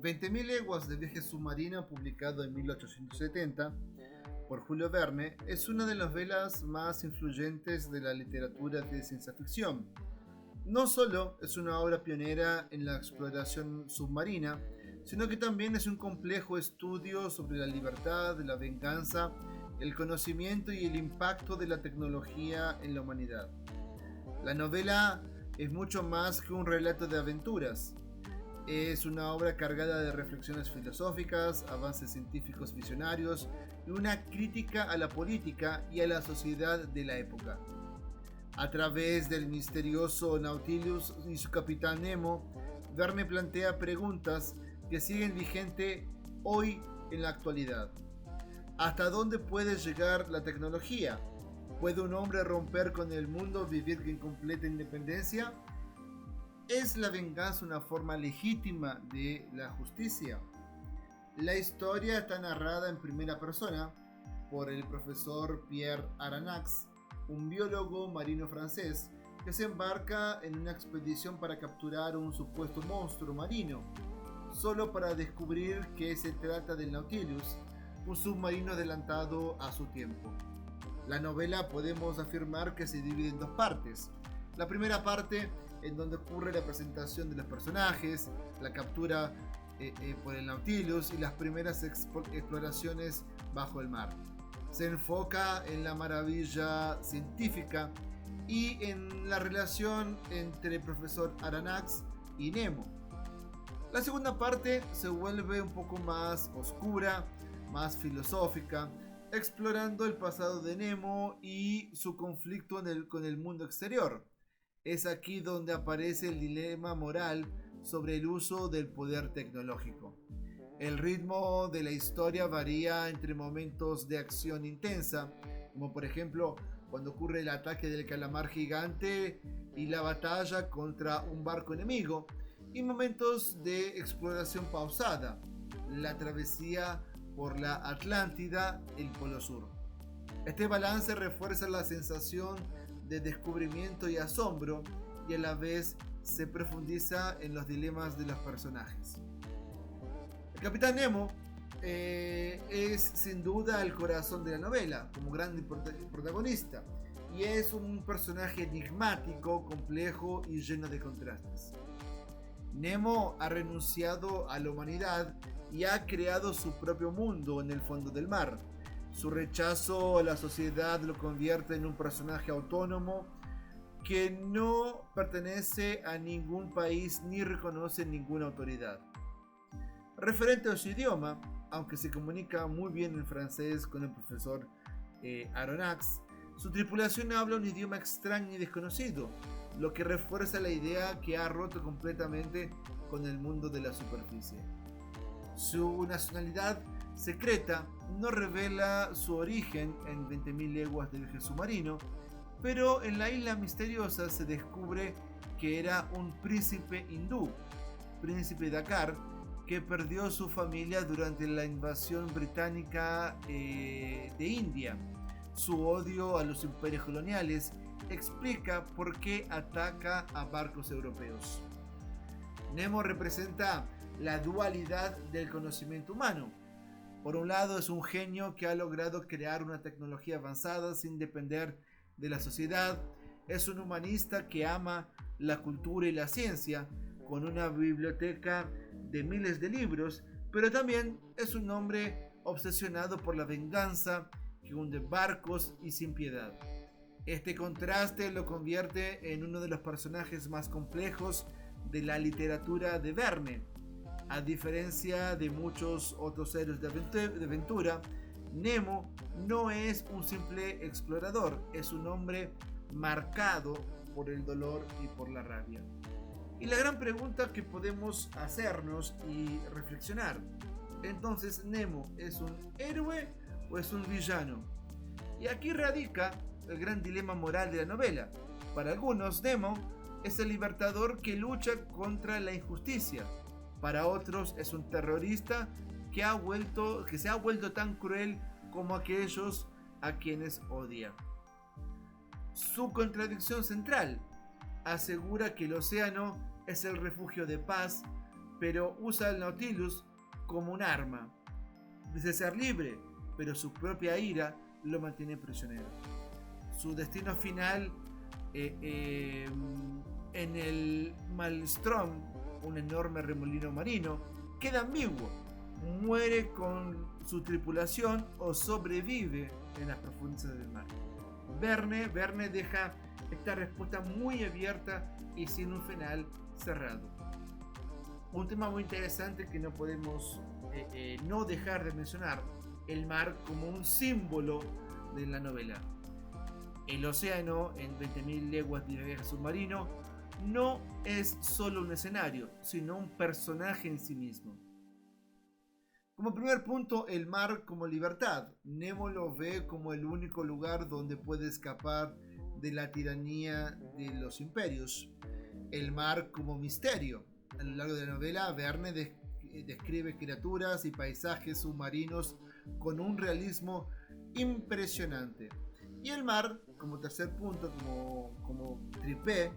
20.000 leguas de viaje submarino, publicado en 1870 por Julio Verne, es una de las novelas más influyentes de la literatura de ciencia ficción. No solo es una obra pionera en la exploración submarina, sino que también es un complejo estudio sobre la libertad, la venganza, el conocimiento y el impacto de la tecnología en la humanidad. La novela es mucho más que un relato de aventuras. Es una obra cargada de reflexiones filosóficas, avances científicos visionarios y una crítica a la política y a la sociedad de la época. A través del misterioso Nautilus y su capitán Nemo, Verne plantea preguntas que siguen vigentes hoy en la actualidad. ¿Hasta dónde puede llegar la tecnología? ¿Puede un hombre romper con el mundo, vivir en completa independencia? ¿Es la venganza una forma legítima de la justicia? La historia está narrada en primera persona por el profesor Pierre Aranax, un biólogo marino francés que se embarca en una expedición para capturar un supuesto monstruo marino, solo para descubrir que se trata del Nautilus, un submarino adelantado a su tiempo. La novela podemos afirmar que se divide en dos partes. La primera parte, en donde ocurre la presentación de los personajes, la captura por el Nautilus y las primeras exploraciones bajo el mar. Se enfoca en la maravilla científica y en la relación entre el profesor Aranax y Nemo. La segunda parte se vuelve un poco más oscura, más filosófica, explorando el pasado de Nemo y su conflicto con el mundo exterior. Es aquí donde aparece el dilema moral sobre el uso del poder tecnológico. El ritmo de la historia varía entre momentos de acción intensa, como por ejemplo cuando ocurre el ataque del calamar gigante y la batalla contra un barco enemigo, y momentos de exploración pausada, la travesía por la Atlántida, el Polo Sur. Este balance refuerza la sensación de descubrimiento y asombro, y a la vez se profundiza en los dilemas de los personajes. El Capitán Nemo es sin duda el corazón de la novela, como gran protagonista, y es un personaje enigmático, complejo y lleno de contrastes. Nemo ha renunciado a la humanidad y ha creado su propio mundo en el fondo del mar. Su rechazo a la sociedad lo convierte en un personaje autónomo que no pertenece a ningún país ni reconoce ninguna autoridad. Referente a su idioma, aunque se comunica muy bien en francés con el profesor Aronnax, su tripulación habla un idioma extraño y desconocido, lo que refuerza la idea que ha roto completamente con el mundo de la superficie. Su nacionalidad secreta no revela su origen en 20.000 leguas de viaje submarino, pero en la isla misteriosa se descubre que era un príncipe hindú, príncipe Dakar, que perdió su familia durante la invasión británica de India. Su odio a los imperios coloniales explica por qué ataca a barcos europeos. Nemo representa la dualidad del conocimiento humano. Por un lado, es un genio que ha logrado crear una tecnología avanzada sin depender de la sociedad. Es un humanista que ama la cultura y la ciencia, con una biblioteca de miles de libros, pero también es un hombre obsesionado por la venganza, que hunde barcos y sin piedad. Este contraste lo convierte en uno de los personajes más complejos de la literatura de Verne. A diferencia de muchos otros héroes de aventura, Nemo no es un simple explorador, es un hombre marcado por el dolor y por la rabia. Y la gran pregunta que podemos hacernos y reflexionar, entonces, ¿Nemo es un héroe o es un villano? Y aquí radica el gran dilema moral de la novela. Para algunos, Nemo es el libertador que lucha contra la injusticia. Para otros es un terrorista que se ha vuelto tan cruel como aquellos a quienes odia. Su contradicción central asegura que el océano es el refugio de paz, pero usa el Nautilus como un arma. Dice ser libre, pero su propia ira lo mantiene prisionero. Su destino final en el Maelstrom, un enorme remolino marino, queda ambiguo. Muere con su tripulación o sobrevive en las profundidades del mar. Verne deja esta respuesta muy abierta y sin un final cerrado. Un tema muy interesante que no podemos no dejar de mencionar: el mar como un símbolo de la novela. El océano en 20.000 leguas de viaje submarino no es solo un escenario, sino un personaje en sí mismo. Como primer punto, el mar como libertad. Nemo lo ve como el único lugar donde puede escapar de la tiranía de los imperios. El mar como misterio. A lo largo de la novela, Verne describe criaturas y paisajes submarinos con un realismo impresionante. Y el mar, como tercer punto, como tripé,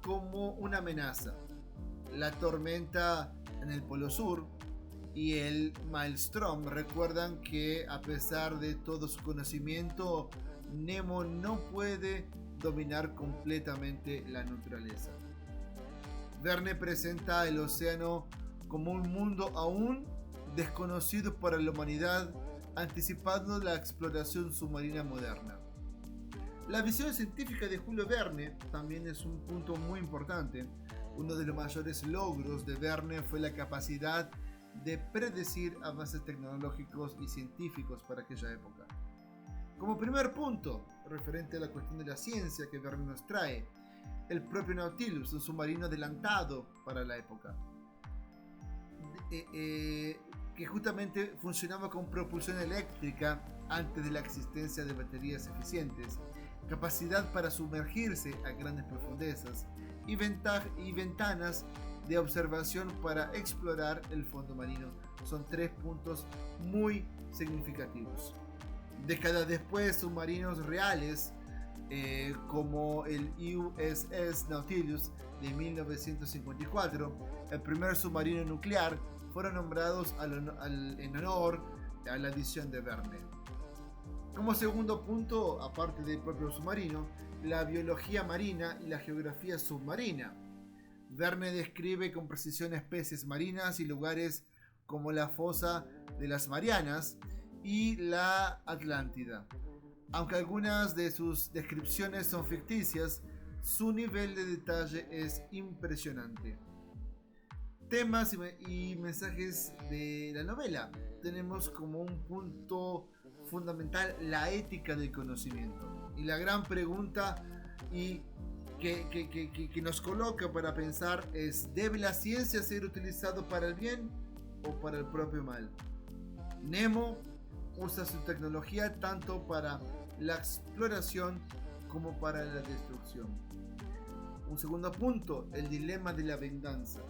como una amenaza. La tormenta en el Polo Sur y el Maelstrom recuerdan que, a pesar de todo su conocimiento, Nemo no puede dominar completamente la naturaleza. Verne presenta el océano como un mundo aún desconocido para la humanidad, anticipando la exploración submarina moderna. La visión científica de Julio Verne también es un punto muy importante. Uno de los mayores logros de Verne fue la capacidad de predecir avances tecnológicos y científicos para aquella época. Como primer punto, referente a la cuestión de la ciencia que Verne nos trae, el propio Nautilus, un submarino adelantado para la época, que justamente funcionaba con propulsión eléctrica antes de la existencia de baterías eficientes, capacidad para sumergirse a grandes profundezas y ventanas de observación para explorar el fondo marino. Son 3 puntos muy significativos. Décadas después, submarinos reales como el USS Nautilus de 1954, el primer submarino nuclear, fueron nombrados en honor a la visión de Verne. Como segundo punto, aparte del propio submarino, la biología marina y la geografía submarina. Verne describe con precisión especies marinas y lugares como la fosa de las Marianas y la Atlántida. Aunque algunas de sus descripciones son ficticias, su nivel de detalle es impresionante. Temas y mensajes de la novela. Tenemos como un punto fundamental la ética del conocimiento. Y la gran pregunta que nos coloca para pensar es: ¿debe la ciencia ser utilizada para el bien o para el propio mal? Nemo usa su tecnología tanto para la exploración como para la destrucción. Un segundo punto, el dilema de la venganza.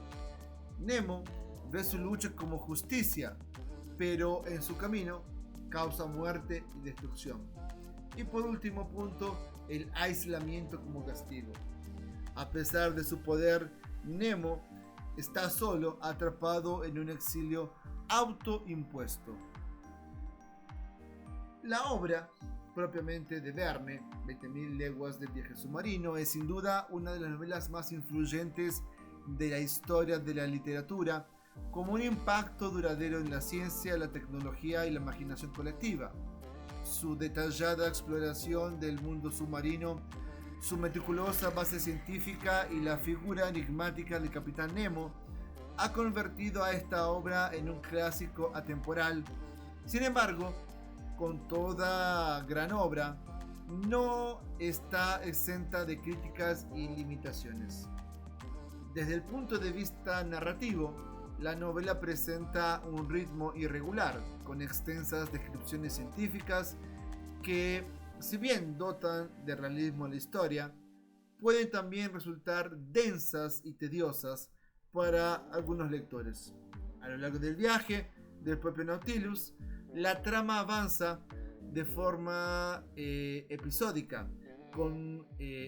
Nemo ve su lucha como justicia, pero en su camino causa muerte y destrucción. Y por último punto, el aislamiento como castigo. A pesar de su poder, Nemo está solo, atrapado en un exilio autoimpuesto. La obra propiamente de Verne, 20.000 leguas de viaje submarino, es sin duda una de las novelas más influyentes de la historia de la literatura, como un impacto duradero en la ciencia, la tecnología y la imaginación colectiva. Su detallada exploración del mundo submarino, su meticulosa base científica y la figura enigmática del Capitán Nemo ha convertido a esta obra en un clásico atemporal. Sin embargo, con toda gran obra, no está exenta de críticas y limitaciones. Desde el punto de vista narrativo, la novela presenta un ritmo irregular, con extensas descripciones científicas que, si bien dotan de realismo a la historia, pueden también resultar densas y tediosas para algunos lectores. A lo largo del viaje del propio Nautilus, la trama avanza de forma episódica, con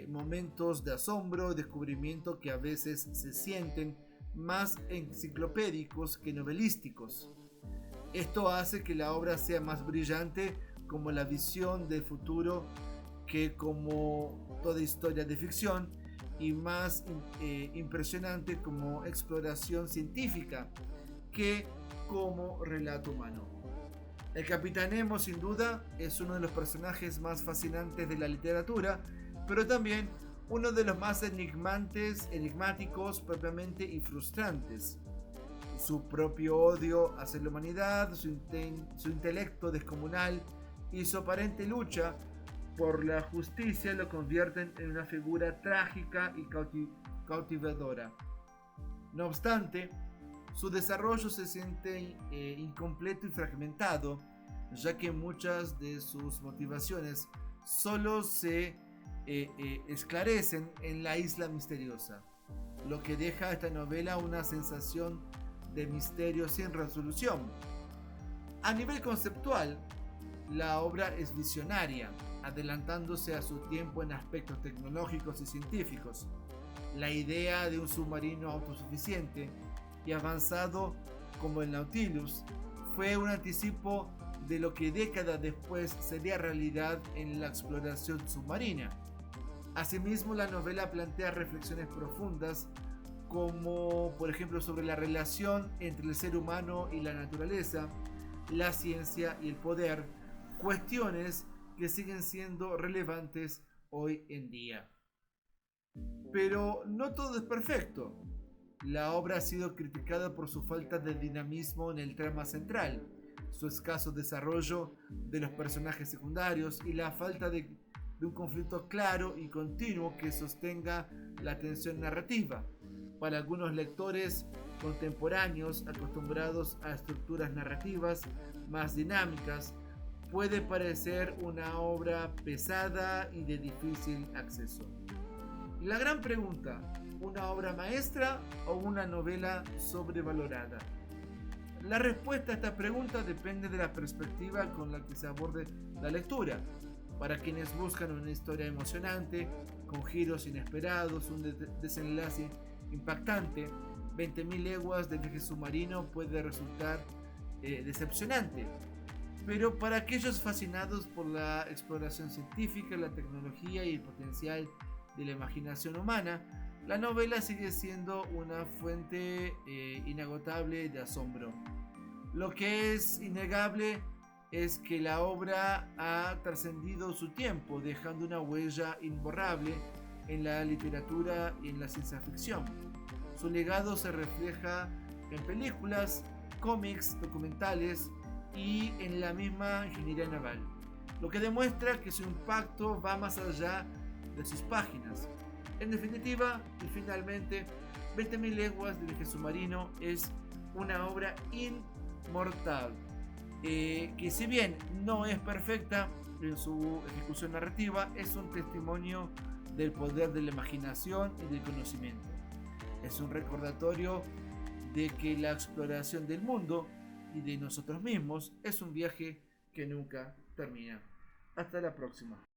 momentos de asombro y descubrimiento que a veces se sienten más enciclopédicos que novelísticos. Esto hace que la obra sea más brillante como la visión del futuro que como toda historia de ficción, y más impresionante como exploración científica que como relato humano. El Capitán Nemo, sin duda, es uno de los personajes más fascinantes de la literatura, pero también uno de los más enigmáticos propiamente y frustrantes. Su propio odio hacia la humanidad, su intelecto descomunal y su aparente lucha por la justicia lo convierten en una figura trágica y cautivadora. No obstante, su desarrollo se siente incompleto y fragmentado, ya que muchas de sus motivaciones solo se esclarecen en la isla misteriosa, lo que deja a esta novela una sensación de misterio sin resolución. A nivel conceptual, la obra es visionaria, adelantándose a su tiempo en aspectos tecnológicos y científicos. La idea de un submarino autosuficiente y avanzado como el Nautilus fue un anticipo de lo que décadas después sería realidad en la exploración submarina. Asimismo, la novela plantea reflexiones profundas como por ejemplo sobre la relación entre el ser humano y la naturaleza, la ciencia y el poder, cuestiones que siguen siendo relevantes hoy en día. Pero no todo es perfecto. La obra ha sido criticada por su falta de dinamismo en el trama central, su escaso desarrollo de los personajes secundarios y la falta de un conflicto claro y continuo que sostenga la tensión narrativa. Para algunos lectores contemporáneos acostumbrados a estructuras narrativas más dinámicas, puede parecer una obra pesada y de difícil acceso. La gran pregunta: ¿una obra maestra o una novela sobrevalorada? La respuesta a esta pregunta depende de la perspectiva con la que se aborde la lectura. Para quienes buscan una historia emocionante, con giros inesperados, un desenlace impactante, 20.000 leguas de viaje submarino puede resultar decepcionante. Pero para aquellos fascinados por la exploración científica, la tecnología y el potencial de la imaginación humana, la novela sigue siendo una fuente inagotable de asombro. Lo que es innegable es que la obra ha trascendido su tiempo, dejando una huella imborrable en la literatura y en la ciencia ficción. Su legado se refleja en películas, cómics, documentales y en la misma ingeniería naval, lo que demuestra que su impacto va más allá de sus páginas. En definitiva, y finalmente, 20.000 leguas de viaje submarino es una obra inmortal, que si bien no es perfecta en su ejecución narrativa, es un testimonio del poder de la imaginación y del conocimiento. Es un recordatorio de que la exploración del mundo y de nosotros mismos es un viaje que nunca termina. Hasta la próxima.